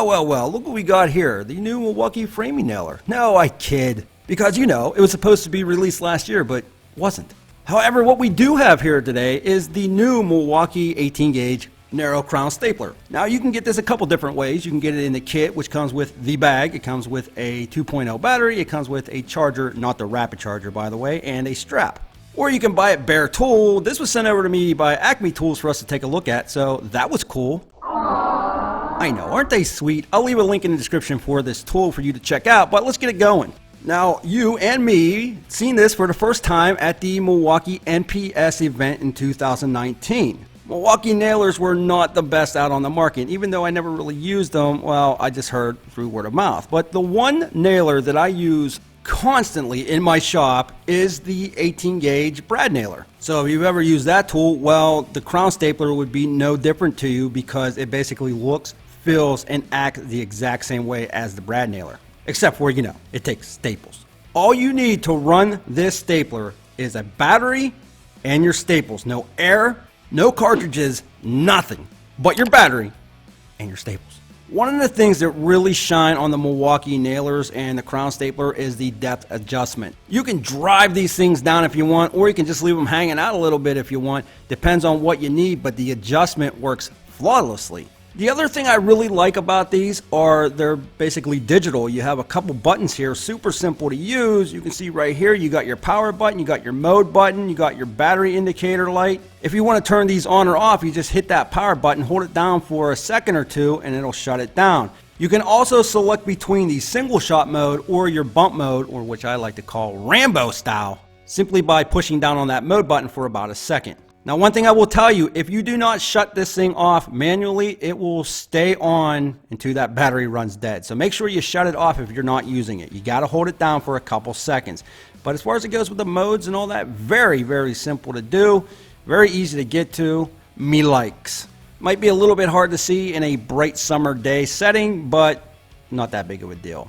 Well, look what we got here. The new Milwaukee framing nailer. No, I kid. Because, you know, it was supposed to be released last year, but wasn't. However, what we do have here today is the new Milwaukee 18-gauge Narrow Crown Stapler. Now, you can get this a couple different ways. You can get it in the kit, which comes with the bag. It comes with a 2.0 battery. It comes with a charger, not the rapid charger, by the way, and a strap. Or you can buy it bare tool. This was sent over to me by Acme Tools for us to take a look at, so that was cool. I know, aren't they sweet? I'll leave a link in the description for this tool for you to check out, but let's get it going. Now, you and me seen this for the first time at the Milwaukee NPS event in 2019. Milwaukee nailers were not the best out on the market. Even though I never really used them, well, I just heard through word of mouth. But the one nailer that I use constantly in my shop is the 18-gauge brad nailer. So if you've ever used that tool, well, the crown stapler would be no different to you because it basically looks, feels, and acts the exact same way as the brad nailer. Except for, you know, it takes staples. All you need to run this stapler is a battery and your staples. No air, no cartridges, nothing but your battery and your staples. One of the things that really shine on the Milwaukee nailers and the crown stapler is the depth adjustment. You can drive these things down if you want, or you can just leave them hanging out a little bit if you want. Depends on what you need, but the adjustment works flawlessly. The other thing I really like about these are they're basically digital. You have a couple buttons here, super simple to use. You can see right here, you got your power button, you got your mode button, you got your battery indicator light. If you want to turn these on or off, you just hit that power button, hold it down for a second or two, and it'll shut it down. You can also select between the single shot mode or your bump mode, or which I like to call Rambo style, simply by pushing down on that mode button for about a second. Now, one thing I will tell you, if you do not shut this thing off manually, it will stay on until that battery runs dead. So make sure you shut it off if you're not using it. You got to hold it down for a couple seconds. But as far as it goes with the modes and all that, very, very simple to do. Very easy to get to. Me likes. Might be a little bit hard to see in a bright summer day setting, but not that big of a deal.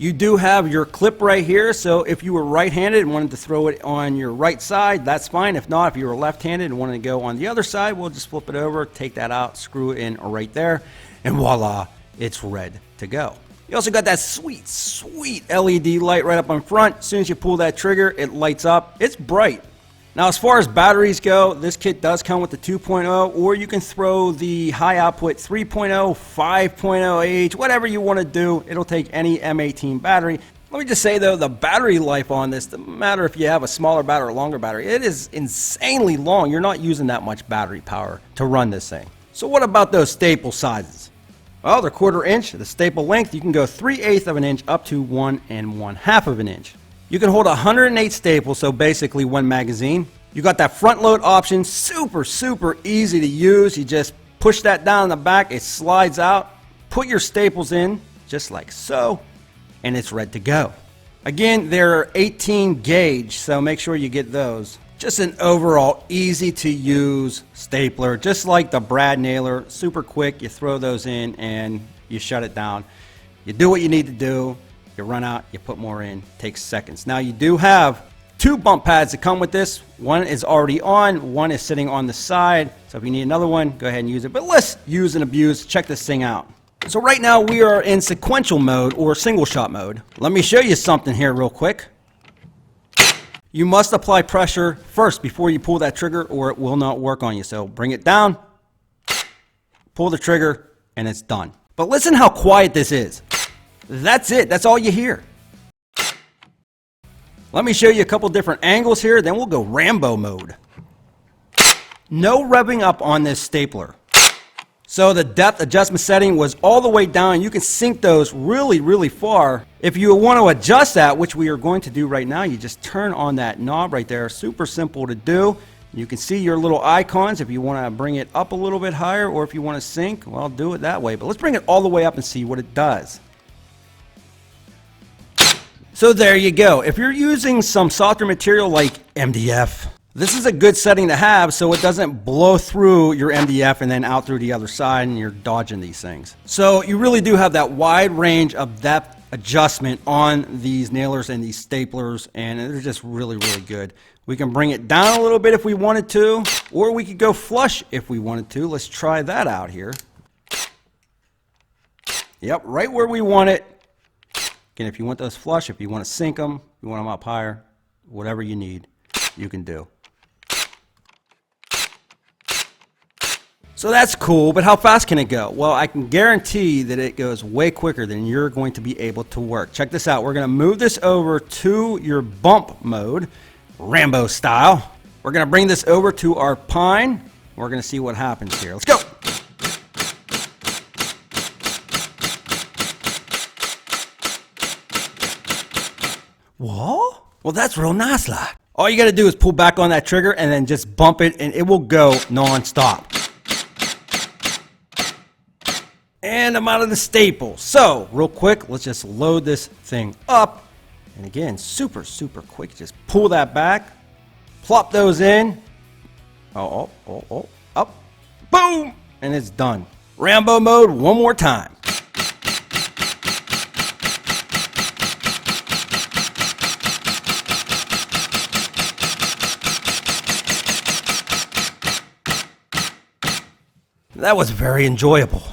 You do have your clip right here, so if you were right-handed and wanted to throw it on your right side, that's fine. If not, if you were left-handed and wanted to go on the other side, we'll just flip it over, take that out, screw it in right there, and voila, it's ready to go. You also got that sweet, sweet LED light right up in front. As soon as you pull that trigger, it lights up. It's bright. Now, as far as batteries go, this kit does come with the 2.0, or you can throw the high output 3.0, 5.0H, whatever you want to do. It'll take any M18 battery. Let me just say, though, the battery life on this, no matter if you have a smaller battery or longer battery, it is insanely long. You're not using that much battery power to run this thing. So what about those staple sizes? Well, they're 1/4 inch. The staple length, you can go 3/8 of an inch up to 1 1/2 of an inch. You can hold 108 staples, so basically one magazine. You got that front load option, super, super easy to use. You just push that down in the back, it slides out, put your staples in, just like so, and it's ready to go. Again, they're 18 gauge, so make sure you get those. Just an overall easy to use stapler, just like the brad nailer, super quick. You throw those in and you shut it down. You do what you need to do. You run out, you put more in, takes seconds. Now, you do have 2 bump pads that come with this. One is already on, one is sitting on the side. So if you need another one, go ahead and use it. But let's use and abuse. Check this thing out. So right now we are in sequential mode or single shot mode. Let me show you something here real quick. You must apply pressure first before you pull that trigger or it will not work on you. So bring it down, pull the trigger, and it's done. But listen how quiet this is. That's it. That's all you hear. Let me show you a couple different angles here, then we'll go Rambo mode. No revving up on this stapler. So the depth adjustment setting was all the way down. You can sync those really, really far. If you want to adjust that, which we are going to do right now, you just turn on that knob right there. Super simple to do. You can see your little icons if you want to bring it up a little bit higher, or if you want to sync, well, do it that way. But let's bring it all the way up and see what it does. So there you go. If you're using some softer material like MDF, this is a good setting to have so it doesn't blow through your MDF and then out through the other side and you're dodging these things. So you really do have that wide range of depth adjustment on these nailers and these staplers, and they're just really, really good. We can bring it down a little bit if we wanted to, or we could go flush if we wanted to. Let's try that out here. Yep, right where we want it. Again, if you want those flush, if you want to sink them, if you want them up higher, whatever you need, you can do. So that's cool, but how fast can it go? Well, I can guarantee that it goes way quicker than you're going to be able to work. Check this out. We're going to move this over to your bump mode, Rambo style. We're going to bring this over to our pine. We're going to see what happens here. Let's go. What? Well, that's real nice, like. All you got to do is pull back on that trigger and then just bump it, and it will go non-stop. And I'm out of the staple. So, real quick, let's just load this thing up. And again, super, super quick. Just pull that back. Plop those in. Up. Boom! And it's done. Rambo mode one more time. That was very enjoyable.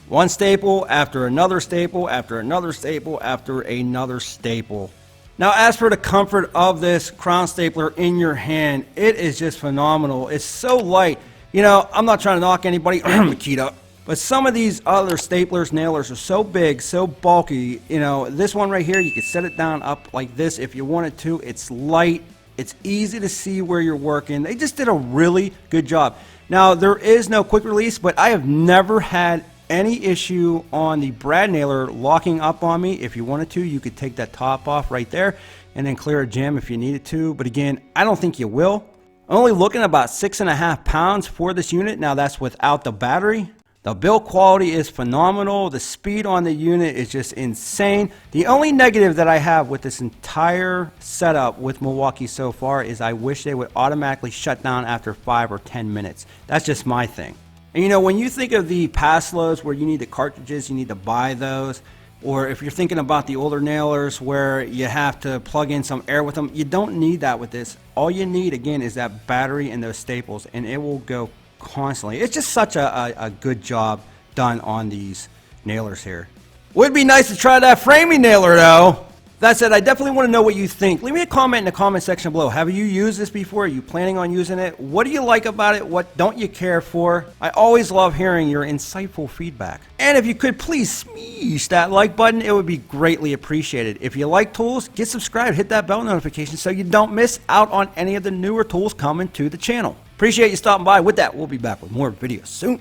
One staple after another staple after another staple after another staple. Now, as for the comfort of this crown stapler in your hand, it is just phenomenal. It's so light. You know, I'm not trying to knock anybody, Makita, but some of these other staplers, nailers are so big, so bulky. You know, this one right here, you can set it down up like this if you wanted to. It's light. It's easy to see where you're working. They just did a really good job. Now, there is no quick release, but I have never had any issue on the brad nailer locking up on me. If you wanted to, you could take that top off right there and then clear a jam if you needed to. But again, I don't think you will. Only looking at about 6.5 pounds for this unit. Now, that's without the battery. The build quality is phenomenal. The speed on the unit is just insane. The only negative that I have with this entire setup with Milwaukee so far is I wish they would automatically shut down after 5 or 10 minutes. That's just my thing. And you know, when you think of the pass loads where you need the cartridges, you need to buy those. Or if you're thinking about the older nailers where you have to plug in some air with them, you don't need that with this. All you need, again, is that battery and those staples, and it will go constantly. It's just such a good job done on these nailers here. Would be nice to try that framing nailer though. That said, I definitely want to know what you think. Leave me a comment in the comment section below. Have you used this before? Are you planning on using it? What do you like about it? What don't you care for? I always love hearing your insightful feedback. And if you could please smash that like button, it would be greatly appreciated. If you like tools, get subscribed, hit that bell notification so you don't miss out on any of the newer tools coming to the channel. Appreciate you stopping by. With that, we'll be back with more videos soon.